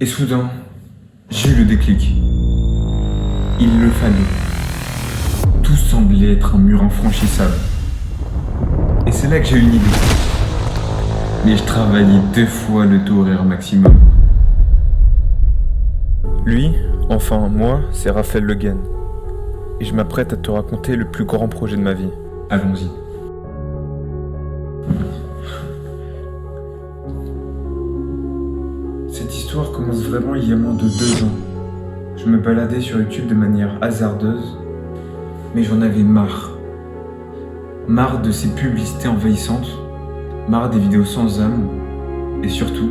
Et soudain, j'ai eu le déclic. Il le fallait. Tout semblait être un mur infranchissable. Et c'est là que j'ai eu une idée. Mais je travaillais 2 fois le taux horaire maximum. Lui, enfin moi, c'est Raphaël Le Guen. Et je m'apprête à te raconter le plus grand projet de ma vie. Allons-y. Cette histoire commence vraiment il y a moins de 2 ans. Je me baladais sur YouTube de manière hasardeuse, mais j'en avais marre. Marre de ces publicités envahissantes, marre des vidéos sans âme, et surtout,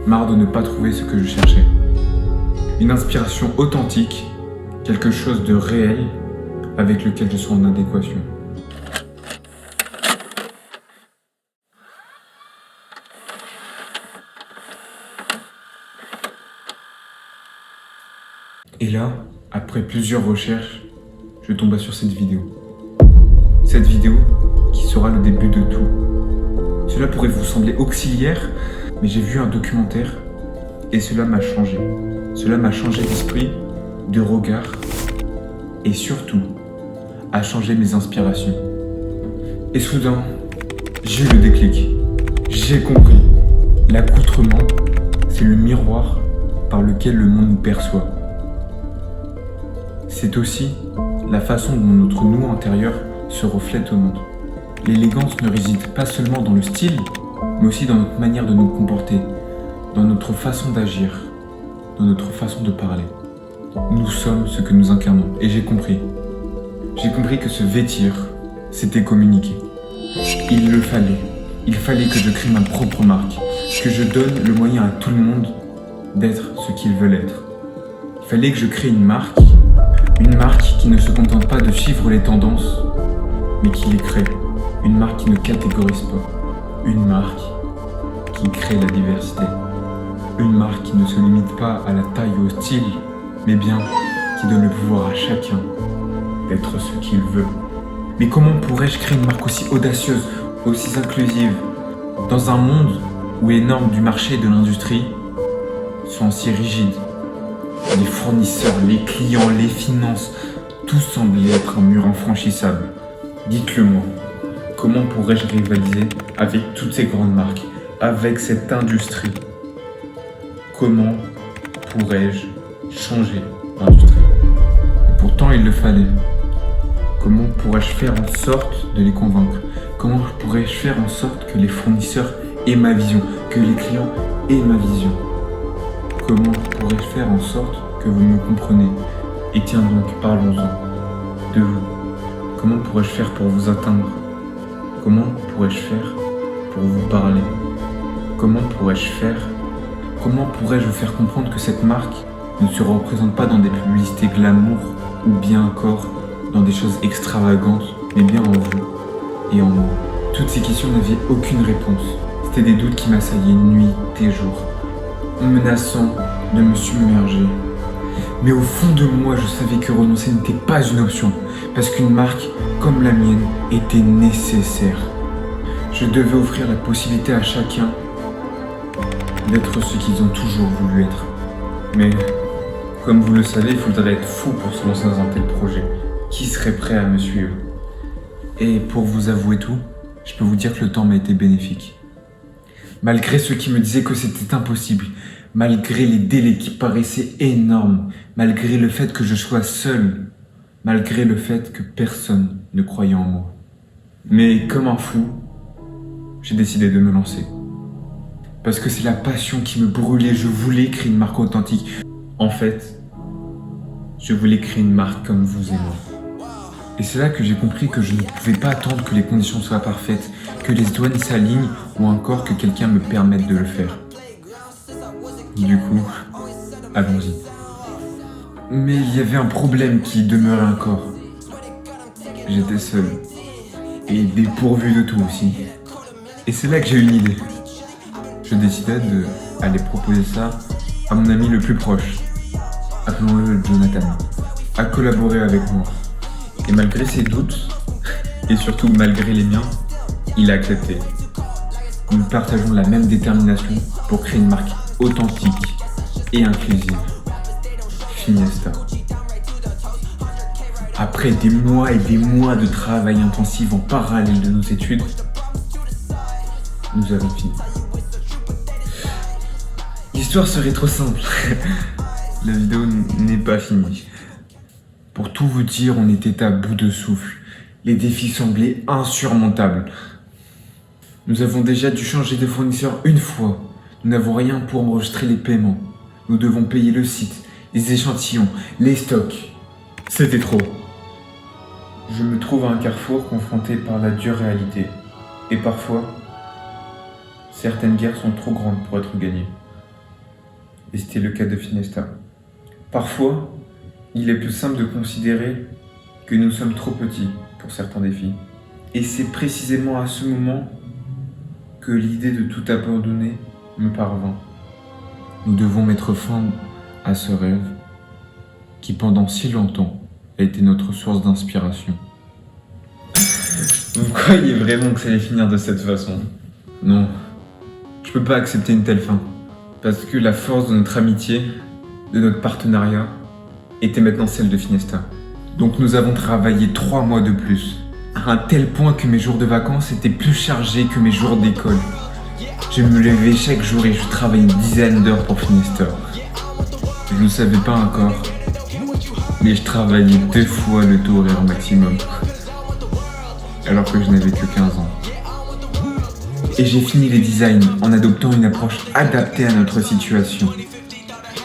marre de ne pas trouver ce que je cherchais. Une inspiration authentique, quelque chose de réel, avec lequel je sois en adéquation. Et là, après plusieurs recherches, je tombe sur cette vidéo. Cette vidéo qui sera le début de tout. Cela pourrait vous sembler auxiliaire, mais j'ai vu un documentaire et cela m'a changé. Cela m'a changé d'esprit, de regard et surtout a changé mes inspirations. Et soudain, j'ai eu le déclic. J'ai compris. L'accoutrement, c'est le miroir par lequel le monde nous perçoit. C'est aussi la façon dont notre nous intérieur se reflète au monde. L'élégance ne réside pas seulement dans le style, mais aussi dans notre manière de nous comporter, dans notre façon d'agir, dans notre façon de parler. Nous sommes ce que nous incarnons, et j'ai compris. J'ai compris que se vêtir, c'était communiquer. Il le fallait. Il fallait que je crée ma propre marque, que je donne le moyen à tout le monde d'être ce qu'ils veulent être. Il fallait que je crée une marque qui ne se contente pas de suivre les tendances, mais qui les crée. Une marque qui ne catégorise pas. Une marque qui crée la diversité. Une marque qui ne se limite pas à la taille ou au style, mais bien qui donne le pouvoir à chacun d'être ce qu'il veut. Mais comment pourrais-je créer une marque aussi audacieuse, aussi inclusive, dans un monde où les normes du marché et de l'industrie sont si rigides? Les fournisseurs, les clients, les finances, tout semblait être un mur infranchissable. Dites-le moi, comment pourrais-je rivaliser avec toutes ces grandes marques, avec cette industrie? Comment pourrais-je changer l'industrie? Et pourtant, il le fallait. Comment pourrais-je faire en sorte de les convaincre? Comment pourrais-je faire en sorte que les fournisseurs aient ma vision, que les clients aient ma vision? Comment pourrais-je faire en sorte que vous me compreniez? Et tiens donc, parlons-en de vous. Comment pourrais-je faire pour vous atteindre? Comment pourrais-je faire pour vous parler? Comment pourrais-je vous faire comprendre que cette marque ne se représente pas dans des publicités glamour ou bien encore dans des choses extravagantes, mais bien en vous et en moi? Toutes ces questions n'avaient aucune réponse. C'était des doutes qui m'assaillaient nuit et jour, menaçant de me submerger. Mais au fond de moi, je savais que renoncer n'était pas une option, parce qu'une marque comme la mienne était nécessaire. Je devais offrir la possibilité à chacun d'être ce qu'ils ont toujours voulu être. Mais, comme vous le savez, il faudrait être fou pour se lancer dans un tel projet. Qui serait prêt à me suivre? Et pour vous avouer tout, je peux vous dire que le temps m'a été bénéfique. Malgré ceux qui me disaient que c'était impossible, malgré les délais qui paraissaient énormes, malgré le fait que je sois seul, malgré le fait que personne ne croyait en moi. Mais comme un fou, j'ai décidé de me lancer. Parce que c'est la passion qui me brûlait, je voulais créer une marque authentique. En fait, je voulais créer une marque comme vous et moi. Et c'est là que j'ai compris que je ne pouvais pas attendre que les conditions soient parfaites, que les étoiles s'alignent ou encore que quelqu'un me permette de le faire. Du coup, allons-y. Mais il y avait un problème qui demeurait encore. J'étais seul. Et dépourvu de tout aussi. Et c'est là que j'ai eu une idée. Je décidai d'aller proposer ça à mon ami le plus proche, appelons-le Jonathan, à collaborer avec moi. Et malgré ses doutes, et surtout malgré les miens, il a accepté. Nous partageons la même détermination pour créer une marque authentique et inclusive. Finiesta. Après des mois et des mois de travail intensif en parallèle de nos études, nous avons fini. L'histoire serait trop simple. La vidéo n'est pas finie. Pour tout vous dire, on était à bout de souffle. Les défis semblaient insurmontables. Nous avons déjà dû changer de fournisseur une fois. Nous n'avons rien pour enregistrer les paiements. Nous devons payer le site, les échantillons, les stocks. C'était trop. Je me trouve à un carrefour confronté par la dure réalité. Et parfois, certaines guerres sont trop grandes pour être gagnées. Et c'était le cas de Finiesta. Parfois, il est plus simple de considérer que nous sommes trop petits pour certains défis. Et c'est précisément à ce moment que l'idée de tout abandonner me parvint. Nous devons mettre fin à ce rêve qui pendant si longtemps a été notre source d'inspiration. Vous croyez vraiment que ça allait finir de cette façon? Non, je peux pas accepter une telle fin. Parce que la force de notre amitié, de notre partenariat, était maintenant celle de Finiesta. Donc nous avons travaillé 3 mois de plus, à un tel point que mes jours de vacances étaient plus chargés que mes jours d'école. Je me levais chaque jour et je travaillais une dizaine d'heures pour Finiesta. Je ne le savais pas encore, mais je travaillais 2 fois le taux horaire maximum, alors que je n'avais que 15 ans. Et j'ai fini les designs en adoptant une approche adaptée à notre situation.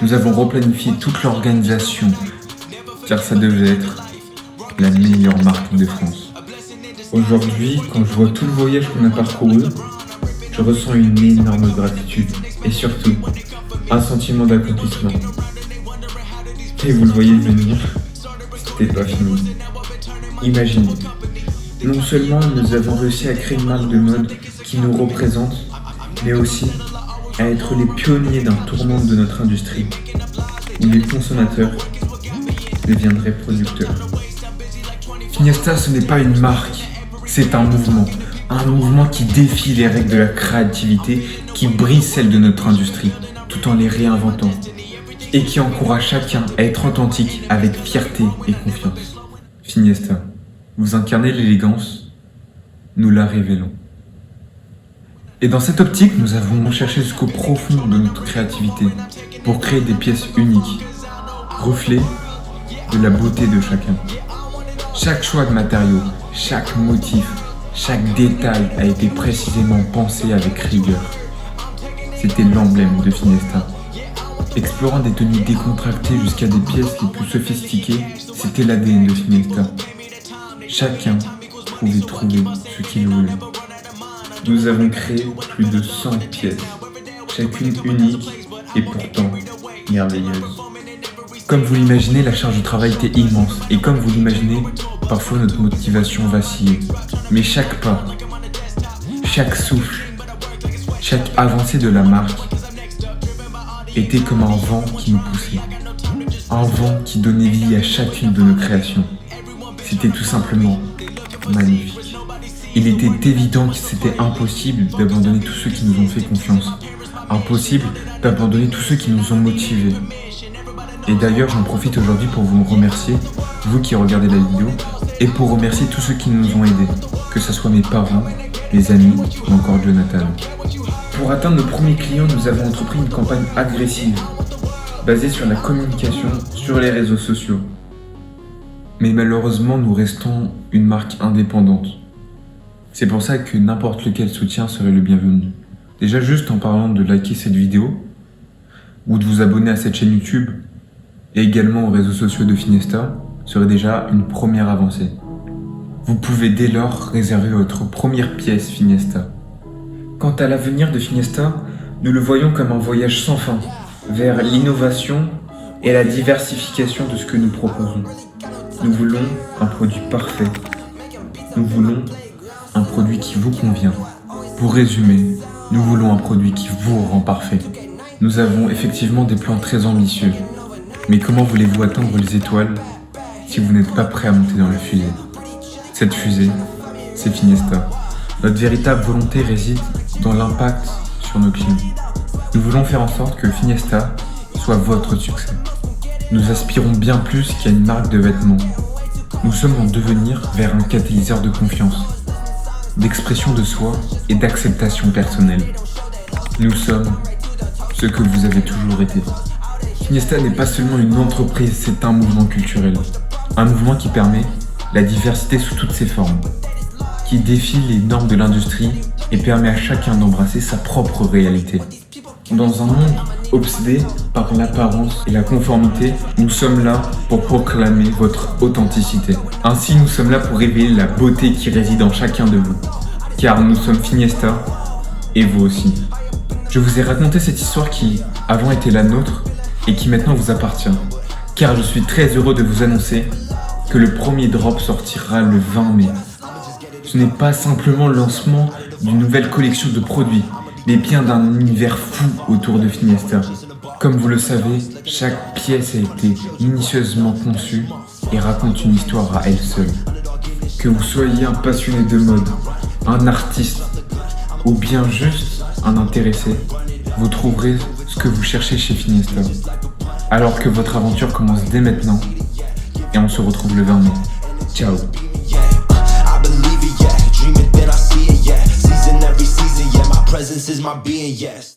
Nous avons replanifié toute l'organisation, car ça devait être la meilleure marque de France. Aujourd'hui, quand je vois tout le voyage qu'on a parcouru, je ressens une énorme gratitude et surtout un sentiment d'accomplissement. Et vous le voyez venir, c'était pas fini. Imaginez, non seulement nous avons réussi à créer une marque de mode qui nous représente, mais aussi à être les pionniers d'un tournant de notre industrie, où les consommateurs deviendraient producteurs. Finiesta, ce n'est pas une marque, c'est un mouvement qui défie les règles de la créativité, qui brise celles de notre industrie, tout en les réinventant, et qui encourage chacun à être authentique avec fierté et confiance. Finiesta, vous incarnez l'élégance, nous la révélons. Et dans cette optique, nous avons recherché jusqu'au profond de notre créativité pour créer des pièces uniques, reflets de la beauté de chacun. Chaque choix de matériaux, chaque motif, chaque détail a été précisément pensé avec rigueur. C'était l'emblème de Finiesta. Explorant des tenues décontractées jusqu'à des pièces les plus sophistiquées, c'était l'ADN de Finiesta. Chacun pouvait trouver ce qu'il voulait. Nous avons créé plus de 100 pièces, chacune unique et pourtant merveilleuse. Comme vous l'imaginez, la charge de travail était immense et comme vous l'imaginez, parfois notre motivation vacillait. Mais chaque pas, chaque souffle, chaque avancée de la marque était comme un vent qui nous poussait. Un vent qui donnait vie à chacune de nos créations. C'était tout simplement magnifique. Il était évident que c'était impossible d'abandonner tous ceux qui nous ont fait confiance. Impossible d'abandonner tous ceux qui nous ont motivés. Et d'ailleurs, j'en profite aujourd'hui pour vous remercier, vous qui regardez la vidéo, et pour remercier tous ceux qui nous ont aidés, que ce soit mes parents, mes amis ou encore Jonathan. Pour atteindre nos premiers clients, nous avons entrepris une campagne agressive, basée sur la communication sur les réseaux sociaux. Mais malheureusement, nous restons une marque indépendante. C'est pour ça que n'importe lequel soutien serait le bienvenu. Déjà juste en parlant de liker cette vidéo, ou de vous abonner à cette chaîne YouTube, et également aux réseaux sociaux de Finiesta, serait déjà une première avancée. Vous pouvez dès lors réserver votre première pièce Finiesta. Quant à l'avenir de Finiesta, nous le voyons comme un voyage sans fin, vers l'innovation et la diversification de ce que nous proposons. Nous voulons un produit parfait. Nous voulons un produit qui vous convient. Pour résumer, nous voulons un produit qui vous rend parfait. Nous avons effectivement des plans très ambitieux. Mais comment voulez-vous atteindre les étoiles si vous n'êtes pas prêt à monter dans la fusée? Cette fusée, c'est Finiesta. Notre véritable volonté réside dans l'impact sur nos clients. Nous voulons faire en sorte que Finiesta soit soit votre succès. Nous aspirons bien plus qu'à une marque de vêtements. Nous sommes en devenir vers un catalyseur de confiance, d'expression de soi et d'acceptation personnelle. Nous sommes ce que vous avez toujours été. Finiesta n'est pas seulement une entreprise, c'est un mouvement culturel. Un mouvement qui permet la diversité sous toutes ses formes, qui défie les normes de l'industrie et permet à chacun d'embrasser sa propre réalité. Dans un monde obsédé par l'apparence et la conformité, nous sommes là pour proclamer votre authenticité. Ainsi, nous sommes là pour révéler la beauté qui réside en chacun de vous. Car nous sommes Finiesta, et vous aussi. Je vous ai raconté cette histoire qui, avant, était la nôtre, et qui maintenant vous appartient. Car je suis très heureux de vous annoncer que le premier drop sortira le 20 mai. Ce n'est pas simplement le lancement d'une nouvelle collection de produits, mais bien d'un univers fou autour de Finiesta. Comme vous le savez, chaque pièce a été minutieusement conçue et raconte une histoire à elle seule. Que vous soyez un passionné de mode, un artiste ou bien juste un intéressé, vous trouverez ce que vous cherchez chez Finiesta. Alors que votre aventure commence dès maintenant et on se retrouve le 20 mai. Ciao. Presence is my being, yes.